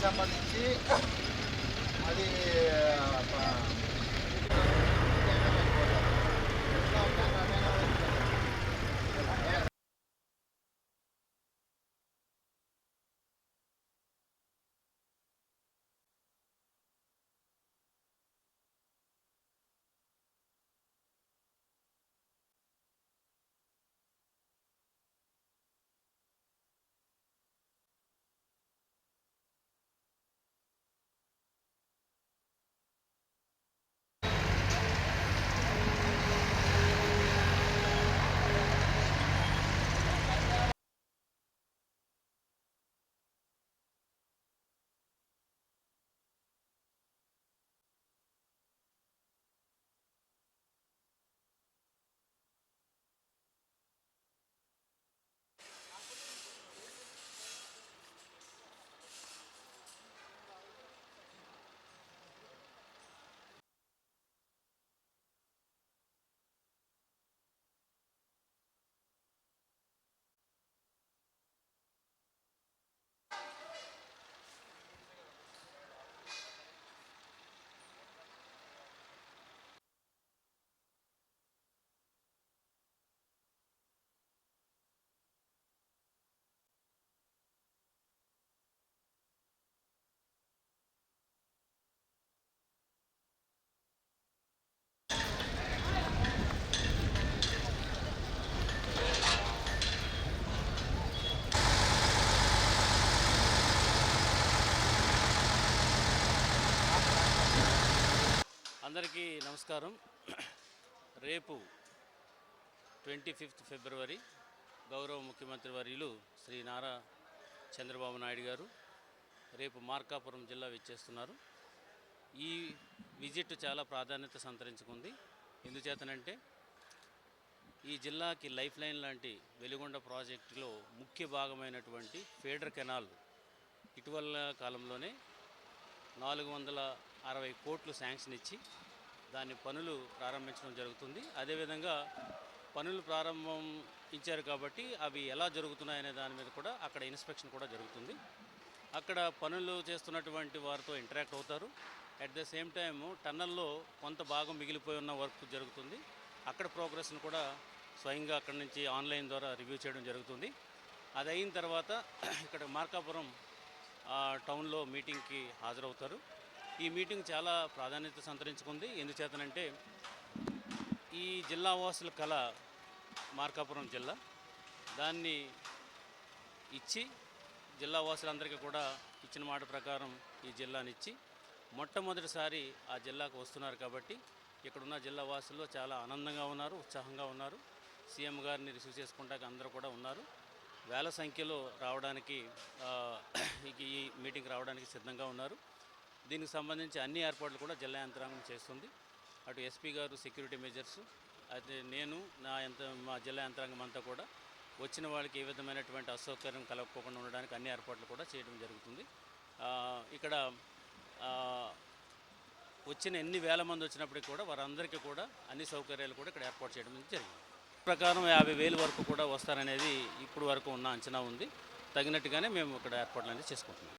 సంబంధించి అది అందరికీ నమస్కారం. రేపు 25 ఫిబ్రవరి గౌరవ ముఖ్యమంత్రి వర్యులు శ్రీ నారా చంద్రబాబు నాయుడు గారు రేపు మార్కాపురం జిల్లా విచ్చేస్తున్నారు. ఈ విజిట్ చాలా ప్రాధాన్యత సంతరించుకుంది. ఎందుచేతనంటే ఈ జిల్లాకి లైఫ్ లైన్ లాంటి వెలిగొండ ప్రాజెక్టులో ముఖ్య భాగమైనటువంటి ఫీడర్ కెనాల్ ఇటీవల కాలంలోనే 460 కోట్లు శాంక్షన్ ఇచ్చి దాని పనులు ప్రారంభించడం జరుగుతుంది. అదేవిధంగా పనులు ప్రారంభించారు కాబట్టి అవి ఎలా జరుగుతున్నాయనే దాని మీద కూడా అక్కడ ఇన్స్పెక్షన్ కూడా జరుగుతుంది. అక్కడ పనులు చేస్తున్నటువంటి వారితో ఇంటరాక్ట్ అవుతారు. అట్ ద సేమ్ టైం టన్నల్లో కొంత భాగం మిగిలిపోయి ఉన్న వర్క్ జరుగుతుంది. అక్కడ ప్రోగ్రెస్ను కూడా స్వయంగా అక్కడి నుంచి ఆన్లైన్ ద్వారా రివ్యూ చేయడం జరుగుతుంది. అది అయిన తర్వాత ఇక్కడ మార్కాపురం టౌన్లో మీటింగ్కి హాజరవుతారు. ఈ మీటింగ్ చాలా ప్రాధాన్యత సంతరించుకుంది. ఎందుచేతనంటే ఈ జిల్లా వాసుల కళ మార్కాపురం జిల్లా, దాన్ని ఇచ్చి జిల్లా వాసులందరికీ కూడా ఇచ్చిన మాట ప్రకారం ఈ జిల్లానిచ్చి మొట్టమొదటిసారి ఆ జిల్లాకు వస్తున్నారు. కాబట్టి ఇక్కడున్న జిల్లా వాసుల్లో చాలా ఆనందంగా ఉన్నారు, ఉత్సాహంగా ఉన్నారు. సీఎం గారిని రిసీవ్ చేసుకుంటాక అందరూ కూడా ఉన్నారు. వేల సంఖ్యలో రావడానికి ఈ మీటింగ్ రావడానికి సిద్ధంగా ఉన్నారు. దీనికి సంబంధించి అన్ని ఏర్పాట్లు కూడా జిల్లా యంత్రాంగం చేస్తుంది. అటు ఎస్పీ గారు సెక్యూరిటీ మెజర్స్, అయితే నేను మా జిల్లా యంత్రాంగం అంతా కూడా వచ్చిన వాళ్ళకి ఏ విధమైనటువంటి అసౌకర్యం కలగకుండా ఉండడానికి అన్ని ఏర్పాట్లు కూడా చేయడం జరుగుతుంది. ఇక్కడ వచ్చిన ఎన్ని వేల మంది వచ్చినప్పటికీ కూడా వారందరికీ కూడా అన్ని సౌకర్యాలు కూడా ఇక్కడ ఏర్పాటు చేయడం జరిగింది. ప్రకారం 50,000 వరకు కూడా వస్తారనేది ఇప్పుడు వరకు ఉన్న అంచనా ఉంది. తగినట్టుగానే మేము ఇక్కడ ఏర్పాట్లు అనేది చేసుకుంటున్నాం.